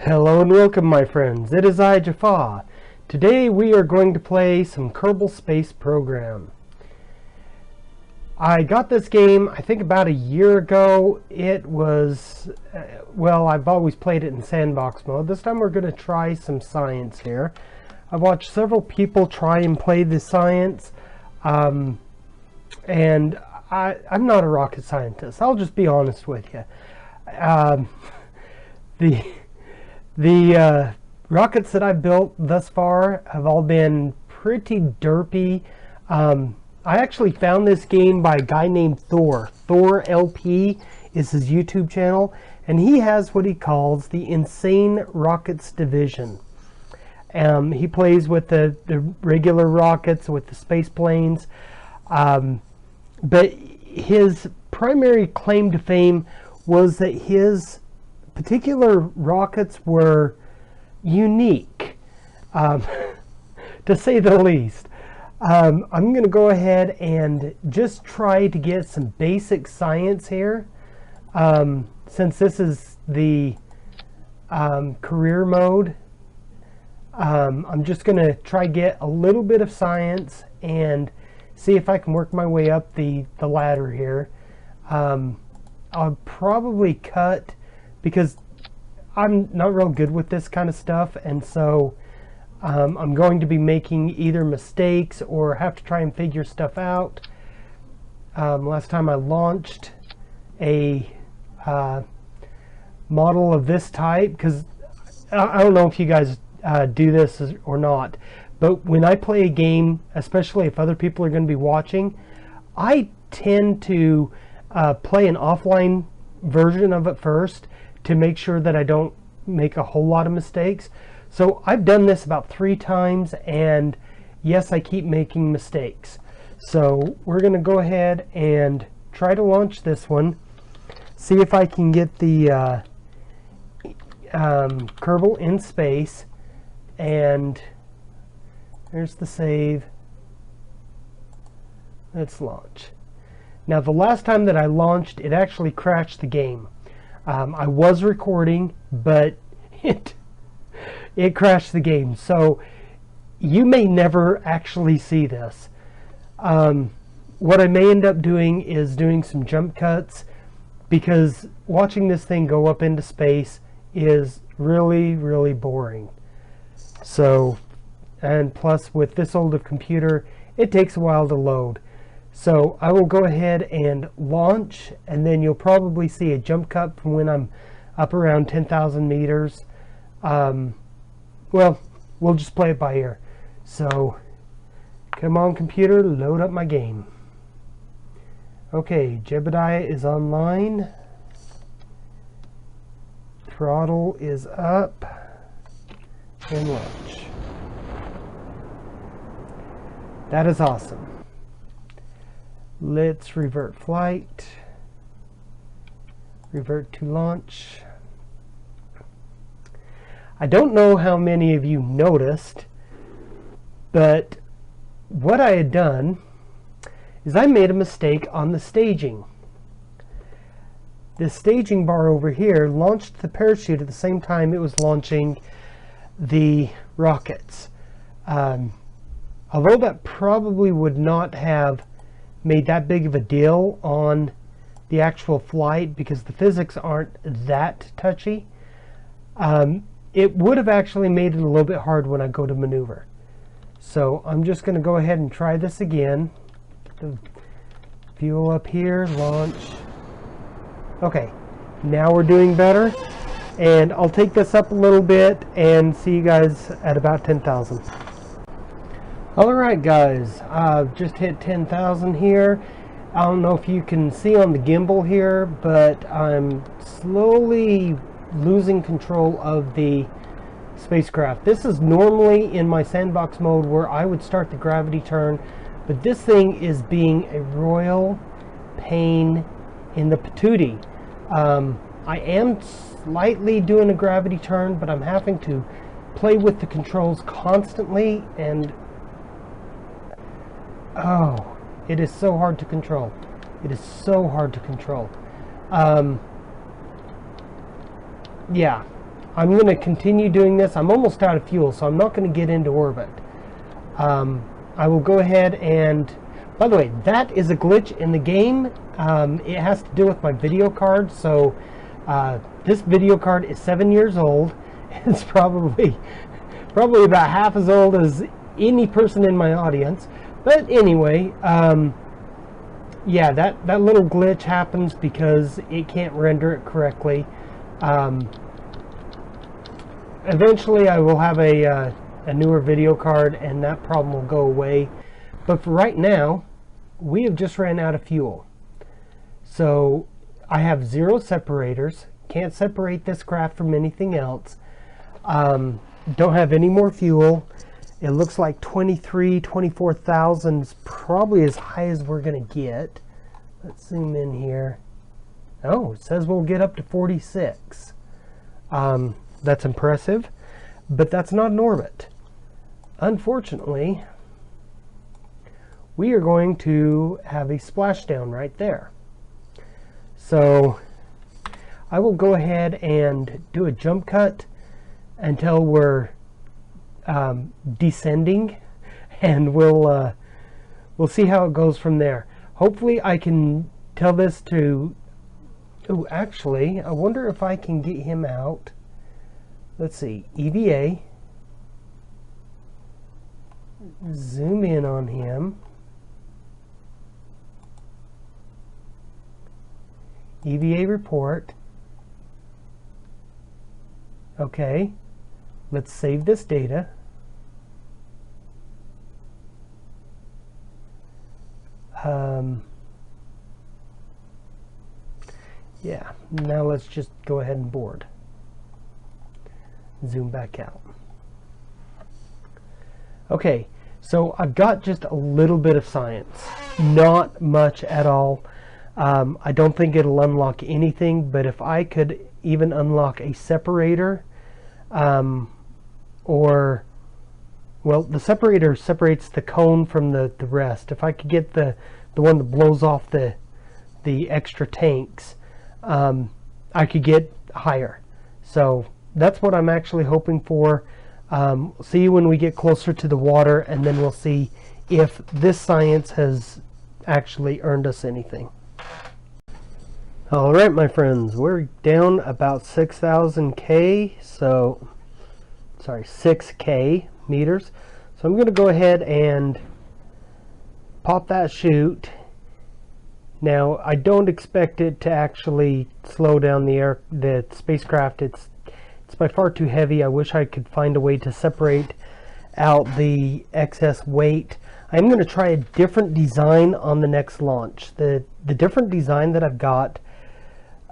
Hello and welcome, my friends. It is I, Jaffa. Today we are going to play some Kerbal Space Program. I got this game, I think, about a year ago. It was, well, I've always played it in sandbox mode. This time we're going to try some science here. I've watched several people try and play the science, and I'm not a rocket scientist. I'll just be honest with you. The rockets that I've built thus far have all been pretty derpy. I actually found this game by a guy named Thor. Thor LP is his YouTube channel, and he has what he calls the Insane Rockets Division. He plays with the regular rockets, with the space planes, but his primary claim to fame was that his particular rockets were unique, to say the least. I'm going to go ahead and just try to get some basic science here. Since this is the career mode, I'm just going to try get a little bit of science and see if I can work my way up the ladder here. I'll probably cut, because I'm not real good with this kind of stuff, and so I'm going to be making either mistakes or have to try and figure stuff out. Last time I launched a model of this type, because I don't know if you guys do this or not, but when I play a game, especially if other people are going to be watching, I tend to play an offline version of it first to make sure that I don't make a whole lot of mistakes. So I've done this about 3 times, and yes, I keep making mistakes. So we're going to go ahead and try to launch this one, see if I can get the Kerbal in space, and there's the save. Let's launch. Now, the last time that I launched, it actually crashed the game. I was recording, but it crashed the game, so you may never actually see this. What I may end up doing is doing some jump cuts, because watching this thing go up into space is really, really boring. So, and plus with this old of computer, it takes a while to load. So I will go ahead and launch, and then you'll probably see a jump cut from when I'm up around 10,000 meters. Well, we'll just play it by ear. So come on, computer, load up my game. Okay, Jebediah is online. Throttle is up, and launch. That is awesome. Let's revert flight, revert to launch. I don't know how many of you noticed, but what I had done is I made a mistake on the staging. This staging bar over here launched the parachute at the same time it was launching the rockets. Although that probably would not have made that big of a deal on the actual flight, because the physics aren't that touchy, it would have actually made it a little bit hard when I go to maneuver. So I'm just going to go ahead and try this again. The fuel up here, launch. Okay, now we're doing better, and I'll take this up a little bit and see you guys at about 10,000. Alright guys, I've just hit 10,000 here. I don't know if you can see on the gimbal here, but I'm slowly losing control of the spacecraft. This is normally in my sandbox mode where I would start the gravity turn, but this thing is being a royal pain in the patootie. I am slightly doing a gravity turn, but I'm having to play with the controls constantly, and oh, it is so hard to control. It is so hard to control. Yeah, I'm going to continue doing this. I'm almost out of fuel, so I'm not going to get into orbit. I will go ahead and, by the way, that is a glitch in the game. It has to do with my video card. So this video card is 7 years old. It's probably about half as old as any person in my audience. But anyway, yeah, that little glitch happens because it can't render it correctly. Eventually I will have a newer video card and that problem will go away. But for right now, we have just ran out of fuel. So I have 0 separators. Can't separate this craft from anything else. Don't have any more fuel. It looks like 24,000 is probably as high as we're going to get. Let's zoom in here. Oh, it says we'll get up to 46. That's impressive, but that's not an orbit. Unfortunately, we are going to have a splashdown right there. So I will go ahead and do a jump cut until we're descending, and we'll see how it goes from there. Hopefully I can tell this to... Oh, actually, I wonder if I can get him out. Let's see, EVA, zoom in on him, EVA report. Okay, let's save this data. Yeah, now let's just go ahead and board. Zoom back out. Okay, so I've got just a little bit of science, not much at all. I don't think it'll unlock anything, but if I could even unlock a separator, or, well, the separator separates the cone from the rest. If I could get the one that blows off the extra tanks, I could get higher. So that's what I'm actually hoping for. See when we get closer to the water, and then we'll see if this science has actually earned us anything. All right, my friends, we're down about 6,000 so sorry, 6K meters. So I'm going to go ahead and pop that chute. Now, I don't expect it to actually slow down the spacecraft. It's by far too heavy. I wish I could find a way to separate out the excess weight. I'm going to try a different design on the next launch. The different design that I've got,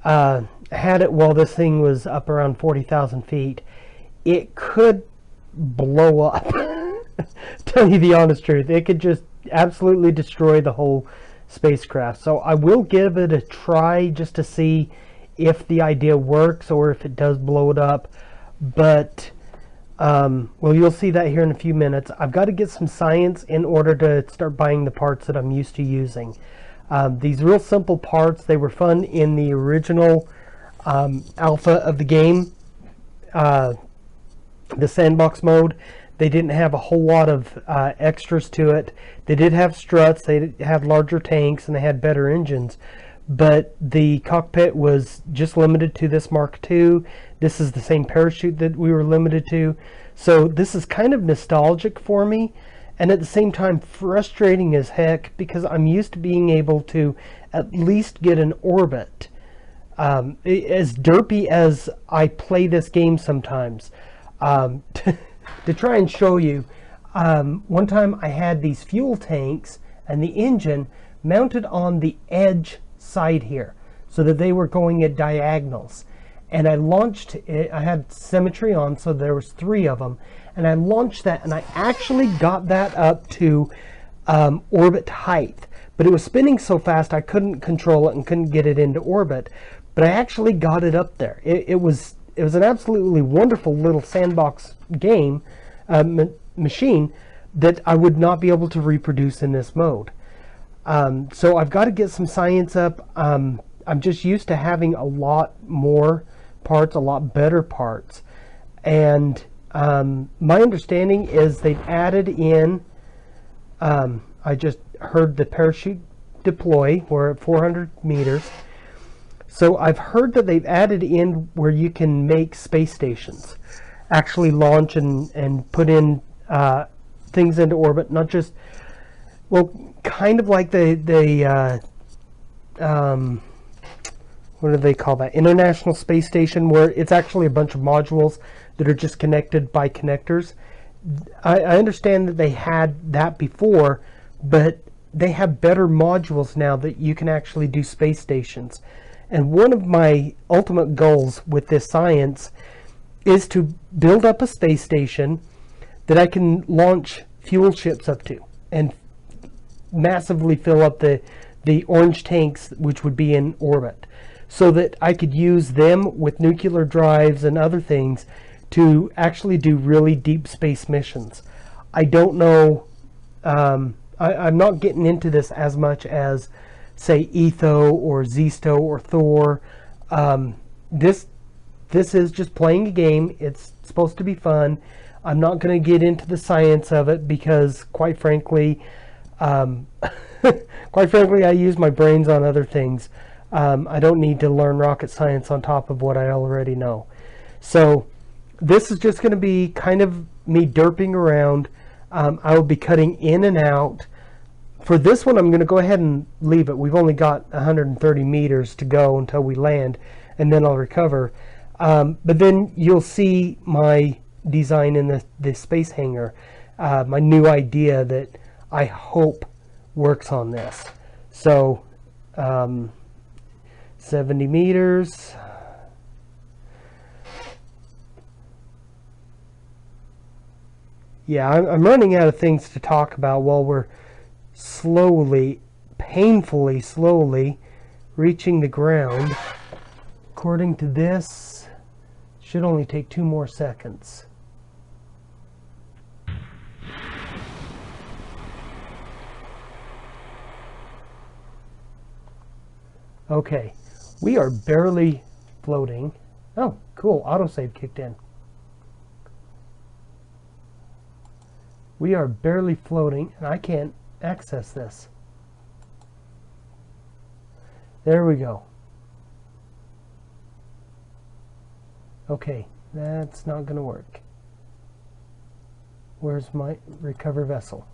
had it while this thing was up around 40,000 feet, it could blow up. Tell you the honest truth, it could just absolutely destroy the whole spacecraft. So I will give it a try just to see if the idea works or if it does blow it up. But well, you'll see that here in a few minutes. I've got to get some science in order to start buying the parts that I'm used to using. These real simple parts, they were fun in the original alpha of the game, the sandbox mode. They didn't have a whole lot of extras to it. They did have struts, they had larger tanks, and they had better engines. But the cockpit was just limited to this Mark II. This is the same parachute that we were limited to. So this is kind of nostalgic for me, and at the same time frustrating as heck, because I'm used to being able to at least get an orbit. As derpy as I play this game sometimes, to try and show you, one time I had these fuel tanks and the engine mounted on the edge side here so that they were going at diagonals, and I launched it. I had symmetry on, so there was 3 of them, and I launched that, and I actually got that up to orbit height, but it was spinning so fast I couldn't control it and couldn't get it into orbit, but I actually got it up there. It was an absolutely wonderful little sandbox game machine that I would not be able to reproduce in this mode. So I've got to get some science up. I'm just used to having a lot more parts, a lot better parts. And my understanding is they've added in, I just heard the parachute deploy. We're at 400 meters. So I've heard that they've added in where you can make space stations, actually launch and put in things into orbit, not just, well, kind of like the what do they call that? International Space Station, where it's actually a bunch of modules that are just connected by connectors. I understand that they had that before, but they have better modules now that you can actually do space stations. And one of my ultimate goals with this science is to build up a space station that I can launch fuel ships up to and massively fill up the orange tanks, which would be in orbit, so that I could use them with nuclear drives and other things to actually do really deep space missions. I don't know, I'm not getting into this as much as, say, Etho or Zisto or Thor. This is just playing a game. It's supposed to be fun. I'm not going to get into the science of it because, quite frankly, I use my brains on other things. I don't need to learn rocket science on top of what I already know. So this is just going to be kind of me derping around. I will be cutting in and out. For this one, I'm going to go ahead and leave it. We've only got 130 meters to go until we land, and then I'll recover. But then you'll see my design in the space hangar, my new idea that I hope works on this. So 70 meters. Yeah, I'm running out of things to talk about while we're slowly, painfully slowly reaching the ground. According to this, should only take 2 more seconds. Okay, we are barely floating. Oh, cool, autosave kicked in. We are barely floating, and I can't access this. There we go. Okay, that's not going to work. Where's my recover vessel?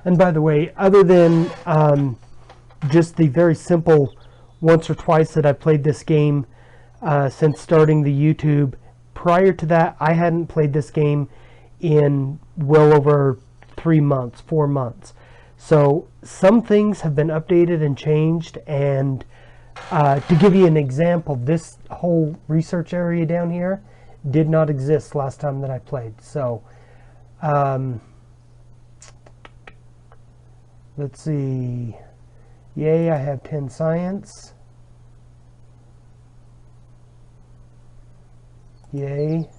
And by the way, other than just the very simple once or twice that I played this game since starting the YouTube, prior to that, I hadn't played this game in well over 3 months, 4 months. So some things have been updated and changed, and to give you an example, this whole research area down here did not exist last time that I played. So let's see. Yay, I have 10 science. Yay.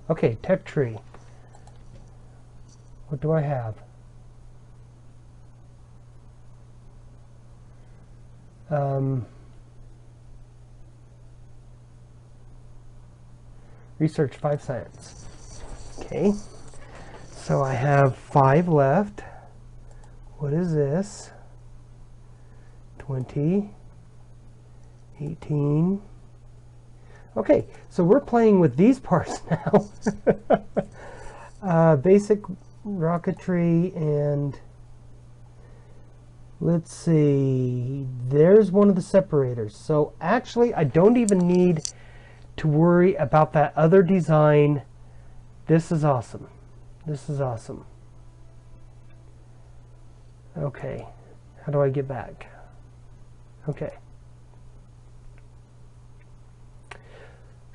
Okay, tech tree. What do I have? Research 5 science. Okay, so I have 5 left. What is this? 20, 18. Okay, so we're playing with these parts now. Basic rocketry, and let's see, there's one of the separators. So actually, I don't even need to worry about that other design. This is awesome. This is awesome. Okay, how do I get back? Okay.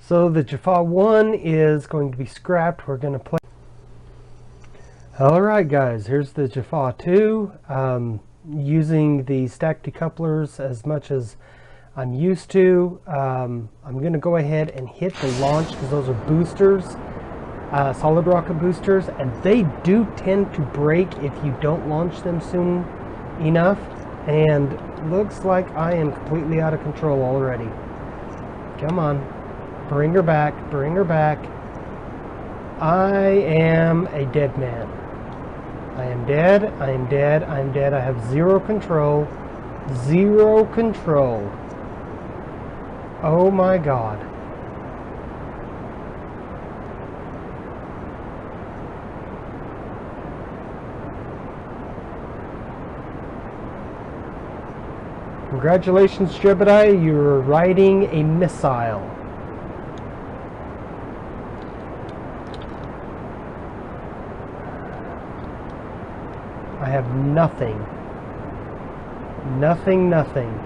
So the Jaffa 1 is going to be scrapped. We're going to play. Alright guys, here's the Jaffa 2. Using the stack decouplers as much as I'm used to. I'm going to go ahead and hit the launch because those are boosters. solid rocket boosters, and they do tend to break if you don't launch them soon enough. And looks like I am completely out of control already. Come on, bring her back, bring her back. I am a dead man. I am dead, I am dead, I am dead. I have zero control. Zero control. Oh my God. Congratulations, Jebediah, you're riding a missile. I have nothing. Nothing, nothing.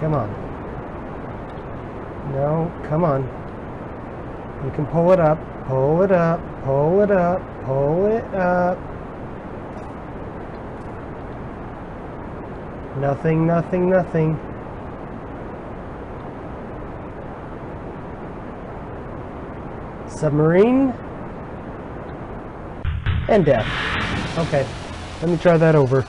Come on. No, come on. You can pull it up, pull it up, pull it up, pull it up. Nothing, nothing, nothing. Submarine. And death. Okay, let me try that over.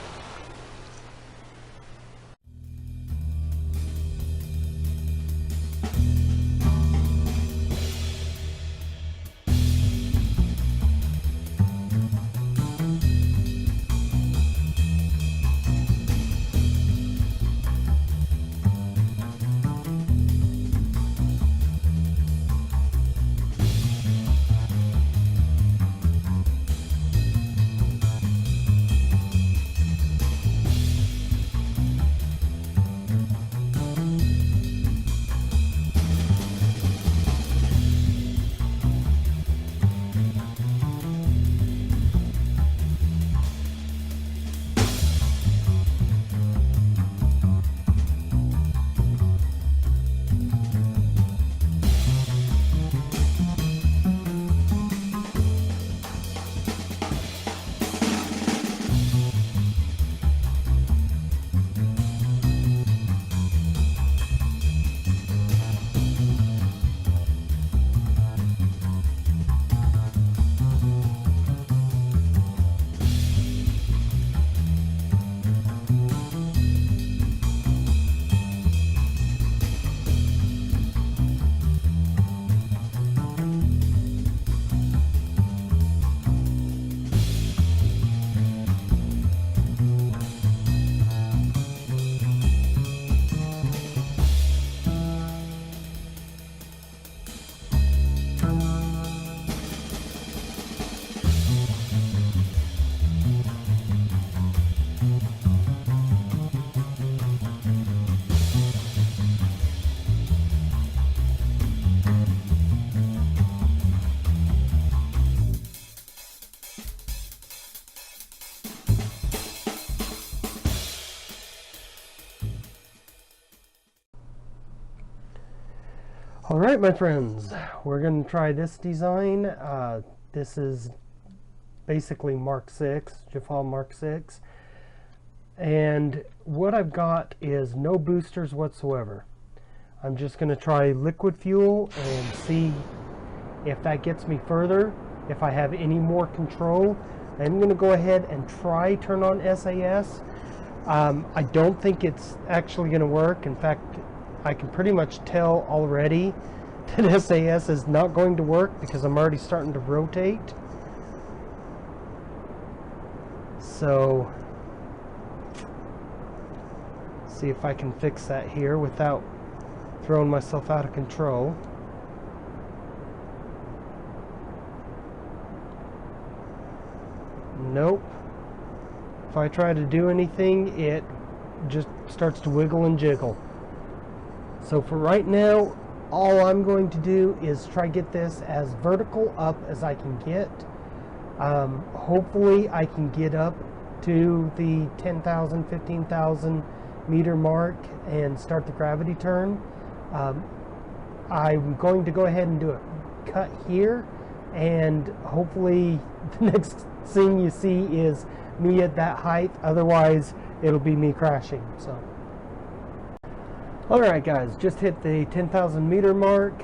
Alright, my friends, we're going to try this design. This is basically Mark 6, Jafal Mark 6. And what I've got is no boosters whatsoever. I'm just going to try liquid fuel and see if that gets me further, if I have any more control. I'm going to go ahead and try turn on SAS. I don't think it's actually going to work. In fact, I can pretty much tell already that SAS is not going to work because I'm already starting to rotate. So, see if I can fix that here without throwing myself out of control. Nope. If I try to do anything, it just starts to wiggle and jiggle. So for right now, all I'm going to do is try to get this as vertical up as I can get. Hopefully I can get up to the 10,000, 15,000 meter mark and start the gravity turn. I'm going to go ahead and do a cut here, and hopefully the next thing you see is me at that height. Otherwise it'll be me crashing. So alright guys, just hit the 10,000 meter mark.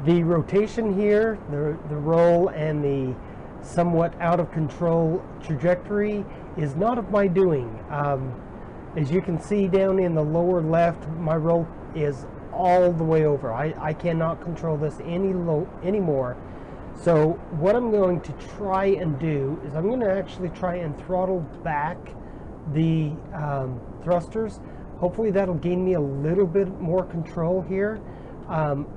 The rotation here, the roll, and the somewhat out of control trajectory is not of my doing. As you can see down in the lower left, my roll is all the way over. I cannot control this anymore. So what I'm going to try and do is I'm going to actually try and throttle back the thrusters. Hopefully that'll gain me a little bit more control here.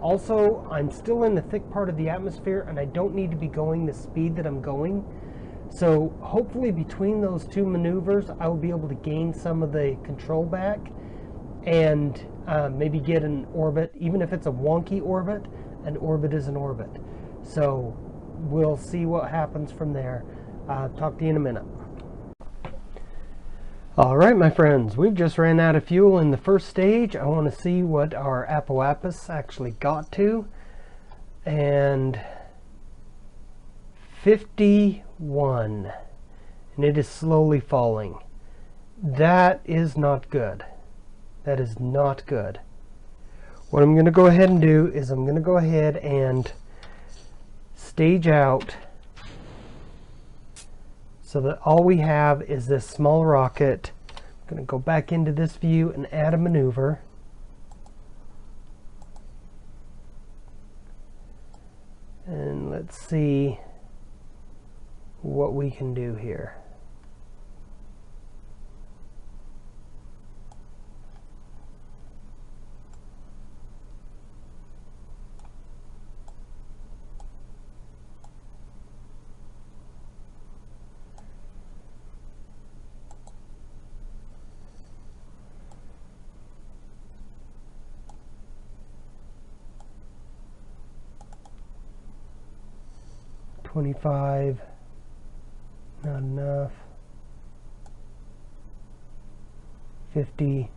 Also, I'm still in the thick part of the atmosphere, and I don't need to be going the speed that I'm going. So hopefully between those two maneuvers, I will be able to gain some of the control back and maybe get an orbit. Even if it's a wonky orbit, an orbit is an orbit. So we'll see what happens from there. Talk to you in a minute. Alright my friends, we've just ran out of fuel in the first stage. I want to see what our Apoapus actually got to. And 51. And it is slowly falling. That is not good. That is not good. What I'm going to go ahead and do is I'm going to go ahead and stage out so that all we have is this small rocket. I'm going to go back into this view and add a maneuver. And let's see what we can do here. $25, not enough. 50.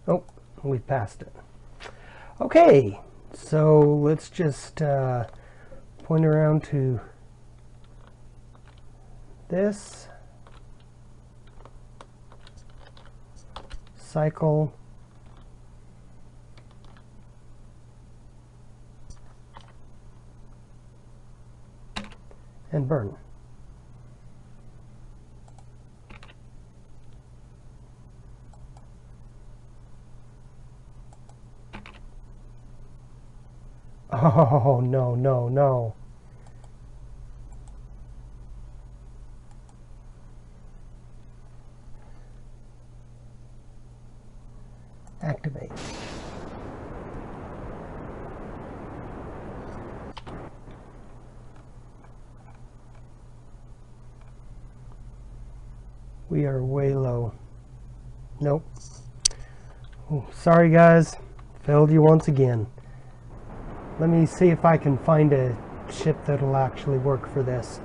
Oh, we passed it. Okay, so let's just point around to this. Cycle. And burn. Oh, no, no, no. Activate. We are way low. Nope. Oh, sorry guys, failed you once again. Let me see if I can find a ship that'll actually work for this.